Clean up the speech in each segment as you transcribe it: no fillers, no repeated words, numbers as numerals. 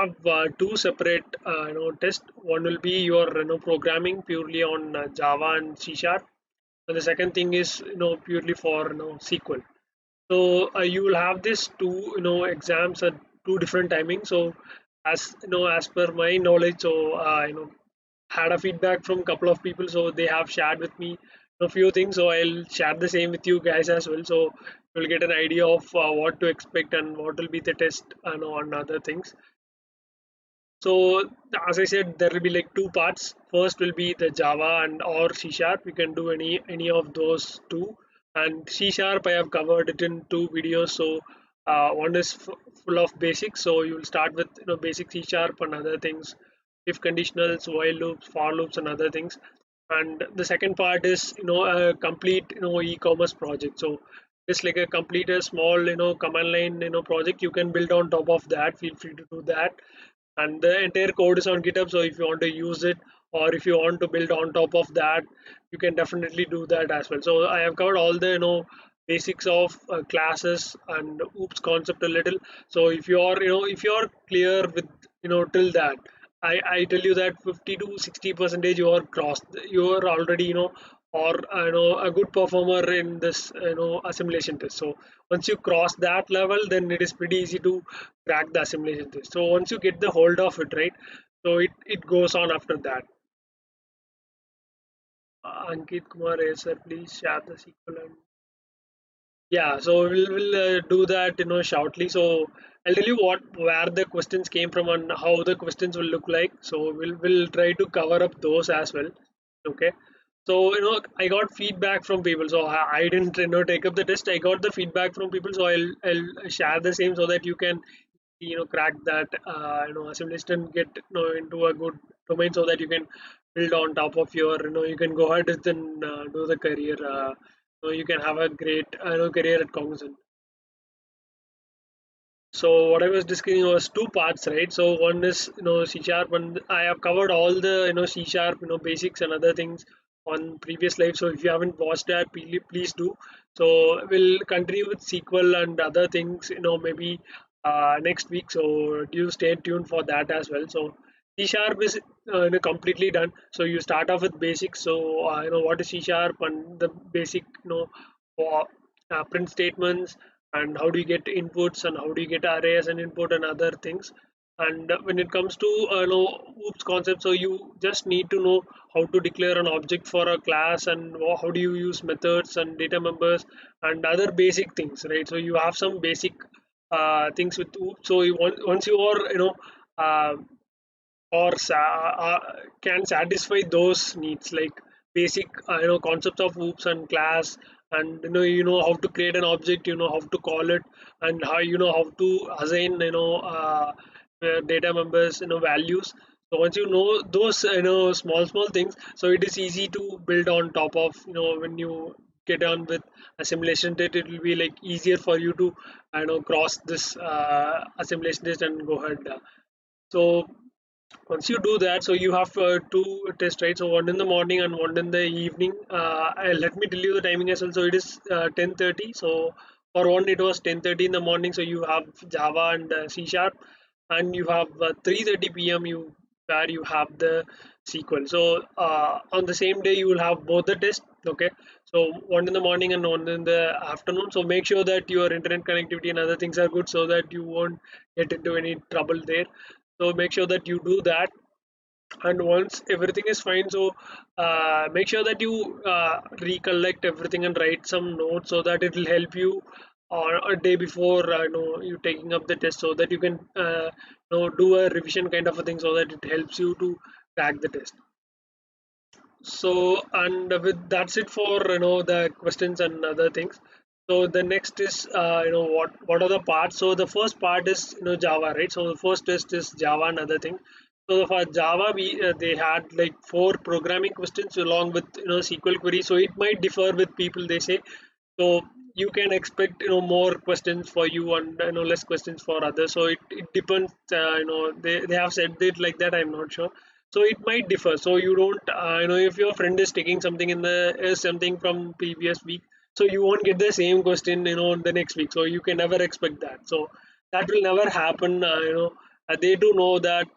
have two separate tests. One will be your programming purely on Java and C Sharp, and the second thing is purely for SQL. So you will have this two exams at two different timings. So as per my knowledge, so had a feedback from a couple of people, so they have shared with me a few things, so I'll share the same with you guys as well, so you'll get an idea of what to expect and what will be the test on other things. So as I said, there will be like two parts. First will be the Java and or C Sharp. You can do any of those two. And C Sharp, I have covered it in two videos. So one is full of basics, so you will start with basic C Sharp and other things, if conditionals, while loops, for loops, and other things. And the second part is a complete e-commerce project. So it's like a complete a small command line project you can build on top of that. Feel free to do that, and the entire code is on GitHub, so if you want to use it or if you want to build on top of that, you can definitely do that as well. So I have covered all the basics of classes and oops concept a little. So if you are if you are clear with till that, I tell you that 50 to 60 percentage you are crossed, you are already or a good performer in this assimilation test. So once you cross that level, then it is pretty easy to crack the assimilation test. So once you get the hold of it, right, so it goes on after that. Ankit Kumar, yes, sir, please share the sequel. And yeah, so we'll do that shortly. So I'll tell you what where the questions came from and how the questions will look like. So we'll try to cover up those as well. Okay. So I got feedback from people, so I didn't take up the test. I got the feedback from people, so I'll share the same so that you can crack that assimilation and get into a good domain, so that you can build on top of your you can go ahead and do the career, so you can have a great career at Cognizant. So what I was discussing was two parts, right? So one is C sharp, and I have covered all the C sharp basics and other things on previous live. So if you haven't watched that, please do. So we'll continue with SQL and other things maybe next week. So do stay tuned for that as well. So C sharp is completely done. So you start off with basics. So what is C sharp and the basic for, print statements, and how do you get inputs and how do you get arrays and input and other things. And when it comes to oops concept, so you just need to know how to declare an object for a class, and how do you use methods and data members and other basic things, right? So you have some basic things with oops. So once you are uh, can satisfy those needs, like basic concepts of oops and class, and how to create an object, how to call it, and how to assign data members values. So once you know those small things, so it is easy to build on top of when you get on with assimilation test, it will be like easier for you to cross this assimilation test and go ahead. So once you do that, so you have two tests, right? So one in the morning and one in the evening. Let me tell you the timing as well. So it is 10:30. So for one it was 10:30 in the morning. So you have Java and C sharp, and you have 3:30 p.m. where you have the SQL. So on the same day you will have both the tests. Okay. So one in the morning and one in the afternoon. So make sure that your internet connectivity and other things are good, so that you won't get into any trouble there. So make sure that you do that, and once everything is fine, so make sure that you recollect everything and write some notes, so that it will help you on a day before you taking up the test, so that you can do a revision kind of a thing, so that it helps you to crack the test. So and with that's it for the questions and other things. So the next is what are the parts. So the first part is Java, right? So the first test is Java and other thing. So for Java, we they had like 4 programming questions along with SQL query. So it might differ with people, they say. So you can expect more questions for you and less questions for others. So it depends. They have said it like that. I'm not sure. So it might differ. So you don't if your friend is taking something in the something from previous week, so you won't get the same question the next week. So you can never expect that. So that will never happen. they do know that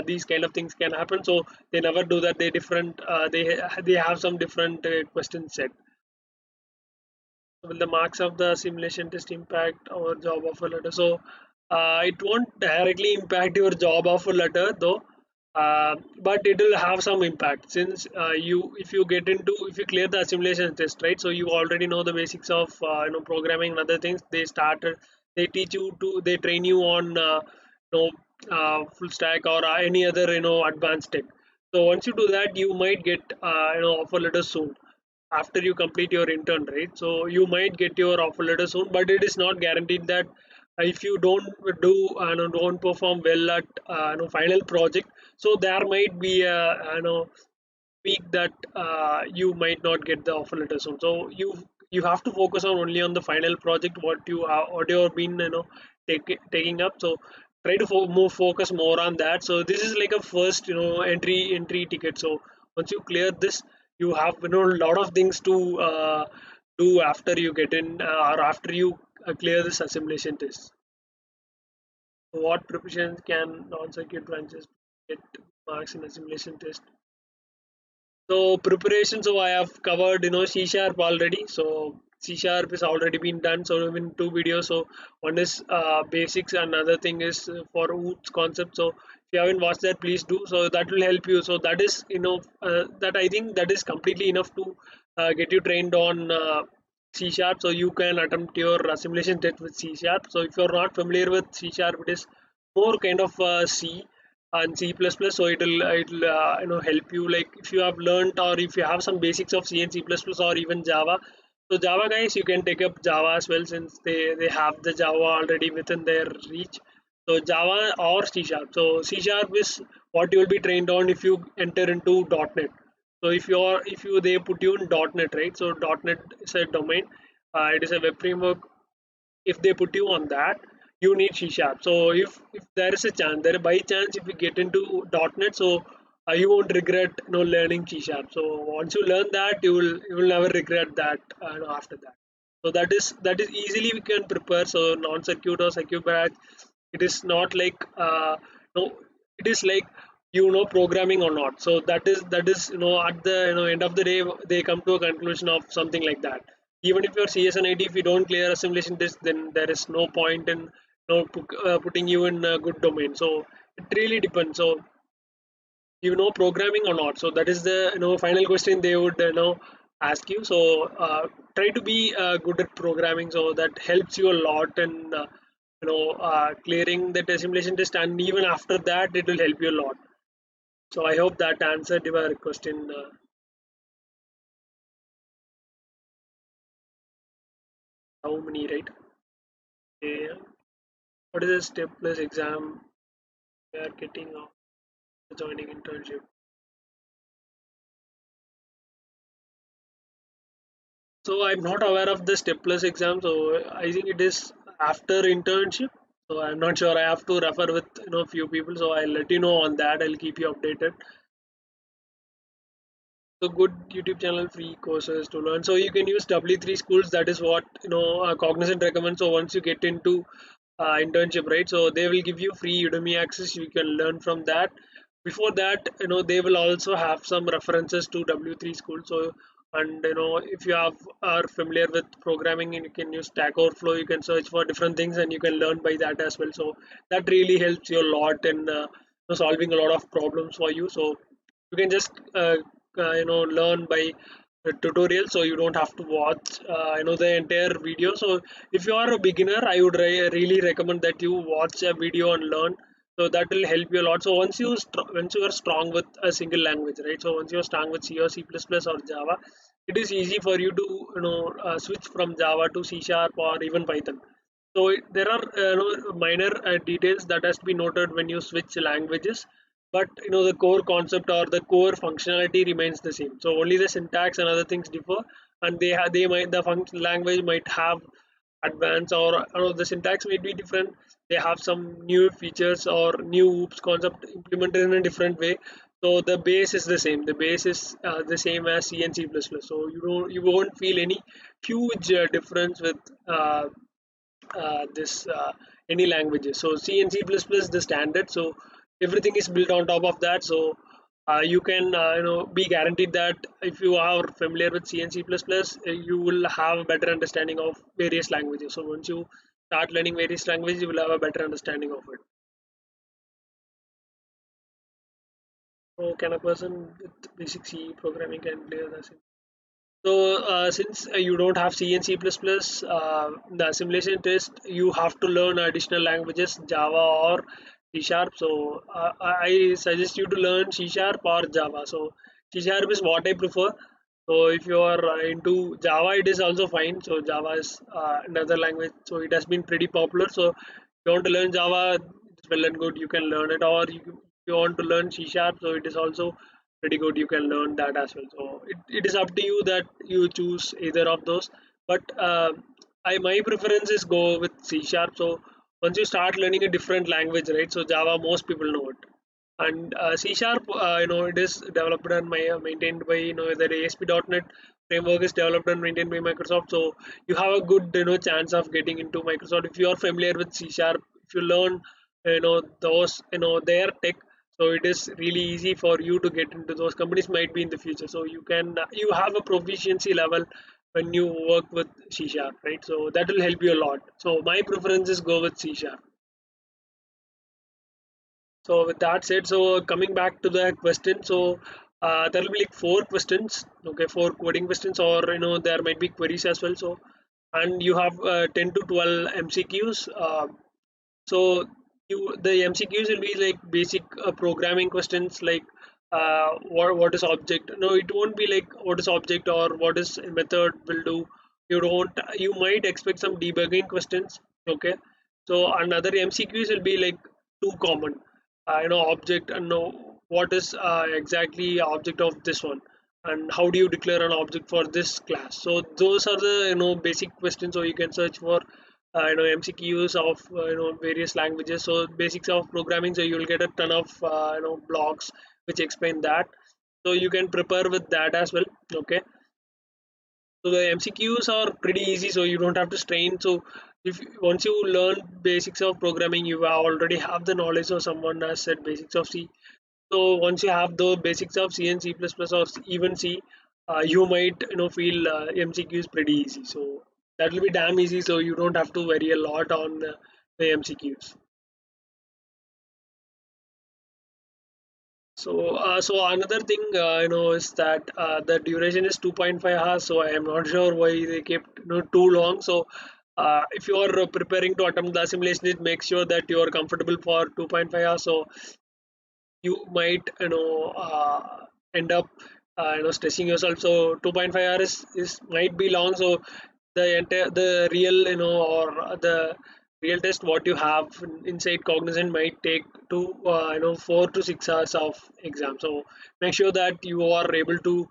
these kind of things can happen, so they never do that. They have some different questions set. Will the marks of the simulation test impact our job offer letter? So it won't directly impact your job offer letter though, but it will have some impact since if you get into, if you clear the simulation test, right? So you already know the basics of programming and other things. They teach you to, they train you on you know full stack or any other advanced tech. So once you do that, you might get offer letter soon after you complete your intern, right? So you might get your offer letter soon, but it is not guaranteed that if you don't do don't perform well at final project, so there might be a week that you might not get the offer letter soon. So you have to focus on only on the final project what you have been taking up. So try to focus more on that. So this is like a first entry ticket. So once you clear this, you have a lot of things to do after you get in or after you clear this assimilation test. What preparations can non-circuit branches get marks in assimilation test? So preparation, so I have covered C sharp already. So C sharp is already been done. So in two videos. So one is basics, and another thing is for OOPS concept. So if you haven't watched that, please do. So that will help you. So that is that I think that is completely enough to get you trained on C sharp. So you can attempt your simulation test with C sharp. So if you're not familiar with C sharp, it is more kind of C and C++, so it'll help you, like if you have learned or if you have some basics of C and C++ or even Java. So Java guys, you can take up Java as well since they have the Java already within their reach. So Java or C sharp. So C sharp is what you will be trained on if you enter into .NET. So if you they put you in .NET, right? So .NET is a domain. It is a web framework. If they put you on that, you need C sharp. So if there is a chance, there by chance if you get into .NET, so you won't regret learning C sharp. So once you learn that, you will never regret that after that. So that is easily we can prepare. So non-circuit or circuit batch, it is not like no, it is like programming or not. So that is at the end of the day, they come to a conclusion of something like that. Even if you're CS and IT, if you don't clear a simulation test, then there is no point in putting you in a good domain. So it really depends. So programming or not. So that is the final question they would ask you. So try to be good at programming. So that helps you a lot in clearing the simulation test, and even after that, it will help you a lot. So I hope that answered your question. How many, right? Okay. What is the step plus exam we are getting after joining internship? So I'm not aware of the step plus exam. So I think it is after internship. So I'm not sure. I have to refer with few people. So I'll let you know on that. I'll keep you updated. So good YouTube channel, free courses to learn. So you can use W3 schools. That is what Cognizant recommends. So once you get into internship, right? So they will give you free Udemy access. You can learn from that. Before that, they will also have some references to W3 school. So and if you are familiar with programming, and you can use Stack Overflow, you can search for different things and you can learn by that as well. So that really helps you a lot in solving a lot of problems for you. So you can just learn by tutorial, so you don't have to watch the entire video. So if you are a beginner, I would really recommend that you watch a video and learn. So that will help you a lot. So once you are strong with a single language, right? So once you are strong with C or C++ or Java, it is easy for you to switch from Java to C sharp or even Python. So there are minor details that has to be noted when you switch languages, but the core concept or the core functionality remains the same. So only the syntax and other things differ, and they might the language might have advanced, or the syntax might be different. They have some new features or new oops concept implemented in a different way. So the base is the same. The base is the same as C and C++. So you won't feel any huge difference with this any languages. So C and C++ the standard. So everything is built on top of that. So you can be guaranteed that if you are familiar with C and C++, you will have a better understanding of various languages. So once you start learning various languages, you will have a better understanding of it. So can a person with basic C programming can clear the sim? So since you don't have C and C++, the assimilation test, you have to learn additional languages, Java or C Sharp. So I suggest you to learn C Sharp or Java. So C Sharp is what I prefer. So if you are into Java, it is also fine. So Java is another language. So it has been pretty popular. So if you want to learn Java, it's well and good. You can learn it. Or if you want to learn C Sharp, so it is also pretty good. You can learn that as well. So it is up to you that you choose either of those. But I my preference is go with C Sharp. So once you start learning a different language, right? So Java, most people know it, and C Sharp, it is developed and maintained by the ASP.NET framework is developed and maintained by Microsoft. So you have a good chance of getting into Microsoft if you are familiar with C Sharp. If you learn those their tech, so it is really easy for you to get into those companies might be in the future. So you have a proficiency level when you work with C Sharp, right? So that will help you a lot. So my preference is go with C Sharp. So with that said, so coming back to the question, so there will be like four questions, okay, four coding questions, or there might be queries as well. So and you have 10 to 12 MCQs. So the MCQs will be like basic programming questions like what is object. No, it won't be like what is object or what is a method will do. You might expect some debugging questions. Okay, so another MCQs will be like too common. Object and know what is exactly object of this one, and how do you declare an object for this class. So those are the basic questions. So you can search for MCQs of various languages. So basics of programming. So you will get a ton of blogs which explain that. So you can prepare with that as well. Okay. So the MCQs are pretty easy. So you don't have to strain. So if once you learn basics of programming, you already have the knowledge. So someone has said basics of C. So once you have the basics of C and C++ or even C, you might feel MCQ is pretty easy. So that will be damn easy. So you don't have to worry a lot on the MCQs. So another thing is that the duration is 2.5 hours. So I am not sure why they kept too long. So if you are preparing to attempt the simulation, it makes sure that you are comfortable for 2.5 hours. So you might end up stressing yourself. So 2.5 hours is might be long. So the real or the real test what you have inside Cognizant might take to 4 to 6 hours of exam. So make sure that you are able to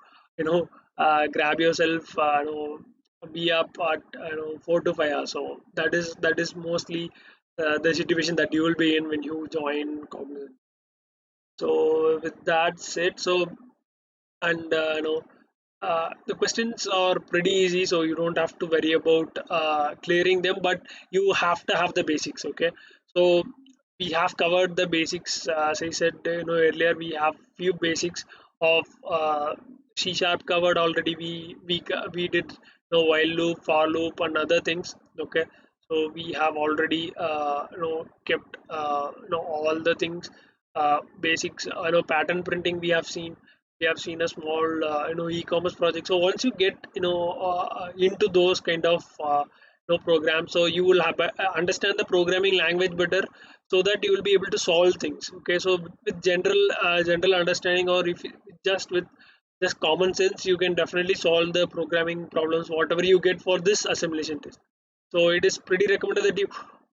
grab yourself be up at 4 to 5 hours. So that is mostly the situation that you will be in when you join Cognizant. So with that said, so and the questions are pretty easy, so you don't have to worry about clearing them, but you have to have the basics. Okay, so we have covered the basics. As I said, earlier, we have few basics of C sharp covered already. We did while loop, for loop, and other things. Okay, so we have already kept all the things basics. Pattern printing we have seen a small e-commerce project. So once you get into those kind of programs, so you will have understand the programming language better, so that you will be able to solve things. Okay, so with general understanding, or if just with just common sense, you can definitely solve the programming problems whatever you get for this assimilation test. So it is pretty recommended that you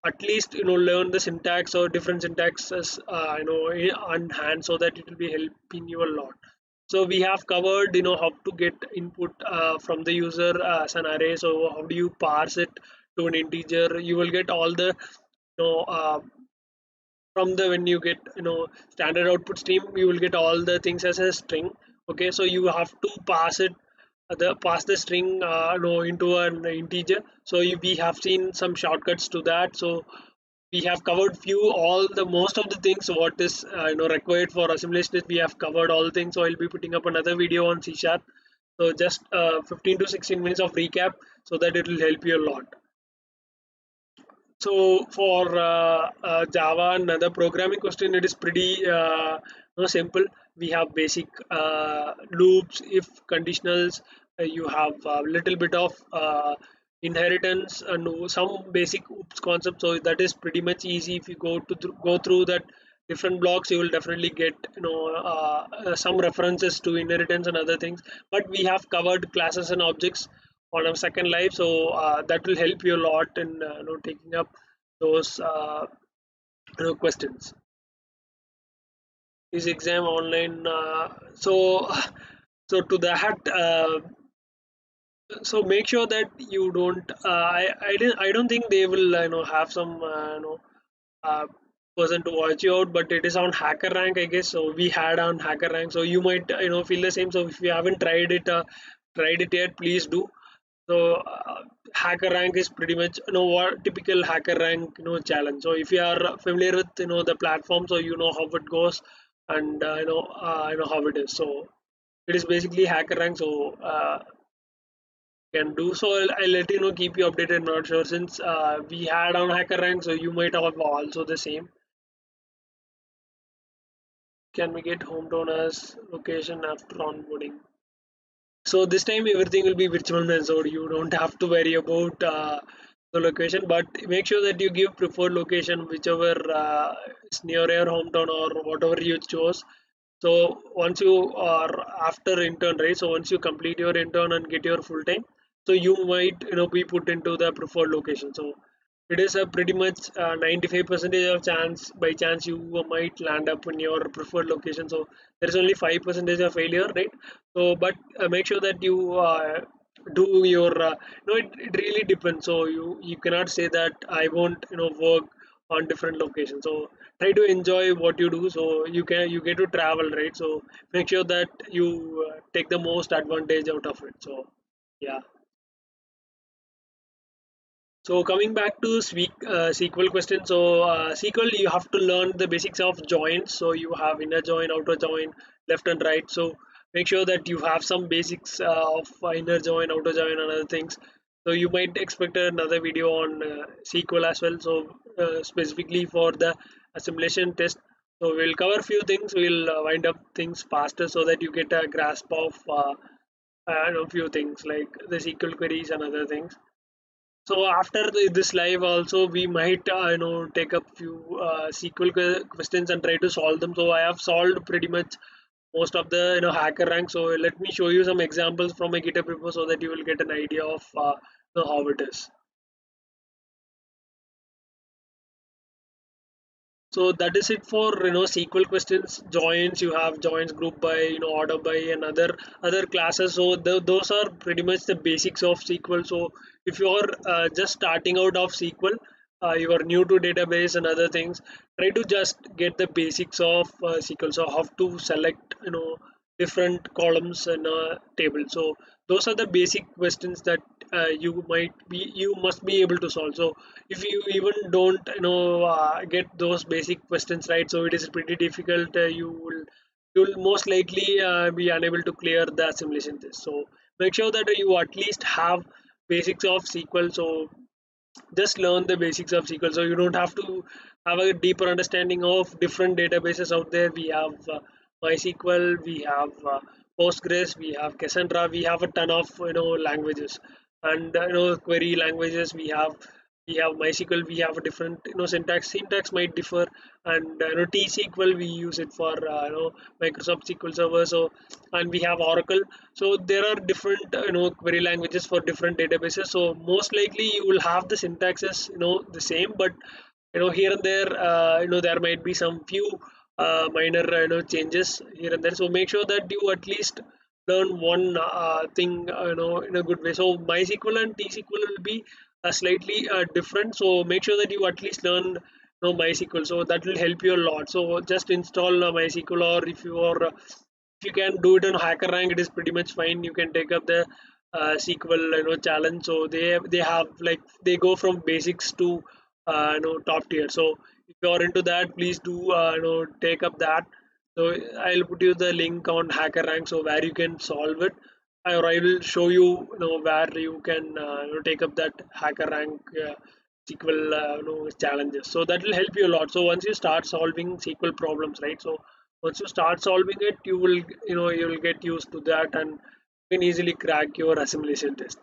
at least learn the syntax or different syntaxes on hand, so that it will be helping you a lot. So we have covered how to get input from the user as an array. So how do you parse it to an integer? You will get all the you know uh, from the when you get standard output stream, you will get all the things as a string. Okay, so you have to pass it pass the string into an integer. So we have seen some shortcuts to that. So we have covered few all the most of the things what is required for assimilation test. We have covered all things, so I'll be putting up another video on C sharp. So just 15 to 16 minutes of recap so that it will help you a lot. So for Java and other programming question, it is pretty simple. We have basic loops, if conditionals. You have a little bit of inheritance and some basic oops concept. So that is pretty much easy. If you go through that different blocks, you will definitely get some references to inheritance and other things. But we have covered classes and objects on our second live, so that will help you a lot in taking up those questions. Is exam online? So to that, so make sure that you don't. I don't think they will have some uh, person to watch you out, but it is on hacker rank, I guess. So we had on hacker rank, so you might feel the same. So if you haven't tried it yet, please do. So hacker rank is pretty much what typical hacker rank challenge. So if you are familiar with the platform, so you know how it goes, and you know how it is. So it is basically hacker rank. So can do so. I'll let you know, keep you updated. Not sure since we had on hacker rank, so you might have also the same. Can we get hometown as location after onboarding? So this time everything will be virtual method. You don't have to worry about the location, but make sure that you give preferred location whichever is near your hometown or whatever you chose. So once you are after intern, right? So once you complete your intern and get your full time, so you might be put into the preferred location. So it is a pretty much 95% of chance by chance you might land up in your preferred location. So there is only 5% of failure, right? So but make sure that you do your it really depends. So you cannot say that I won't work on different locations. So try to enjoy what you do, so you get to travel, right? So make sure that you take the most advantage out of it. So yeah. So coming back to SQL question. So SQL, you have to learn the basics of joins. So you have inner join, outer join, left and right. So make sure that you have some basics of inner join, outer join, and other things. So you might expect another video on SQL as well. So specifically for the assimilation test. So we'll cover a few things. We'll wind up things faster so that you get a grasp of a few things like the SQL queries and other things. So after this live also we might take up few questions and try to solve them. So I have solved pretty much most of the hacker rank. So let me show you some examples from my GitHub repo so that you will get an idea of how it is. So that is it for SQL questions. Joins, you have joins, group by, order by, and other classes. So those are pretty much the basics of SQL. So if you are just starting out of SQL, you are new to database and other things, try to just get the basics of SQL. So how to select different columns in a table. So those are the basic questions that you must be able to solve. So if you even don't get those basic questions right, so it is pretty difficult. You'll most likely be unable to clear the assimilation test. So make sure that you at least have basics of SQL. So just learn the basics of SQL. So you don't have to have a deeper understanding of different databases out there. We have MySQL, we have Postgres, we have Cassandra, we have a ton of languages and query languages. We have MySQL, we have a different syntax might differ, and T-SQL we use it for Microsoft SQL Server. So and we have Oracle. So there are different query languages for different databases. So most likely you will have the syntaxes the same, but here and there there might be some few minor changes here and there. So make sure that you at least learn one thing in a good way. So MySQL and T-SQL will be slightly different. So make sure that you at least learn MySQL. So that will help you a lot. So just install MySQL, or if you can do it on HackerRank, it is pretty much fine. You can take up the SQL challenge. So they have like they go from basics to top tier. So if you are into that, please do take up that. So I'll put you the link on HackerRank, so where you can solve it, or I will show you, where you can take up that HackerRank SQL challenges. So that will help you a lot. So once you start solving SQL problems, right? So once you start solving it, you will you will get used to that, and you can easily crack your assimilation test.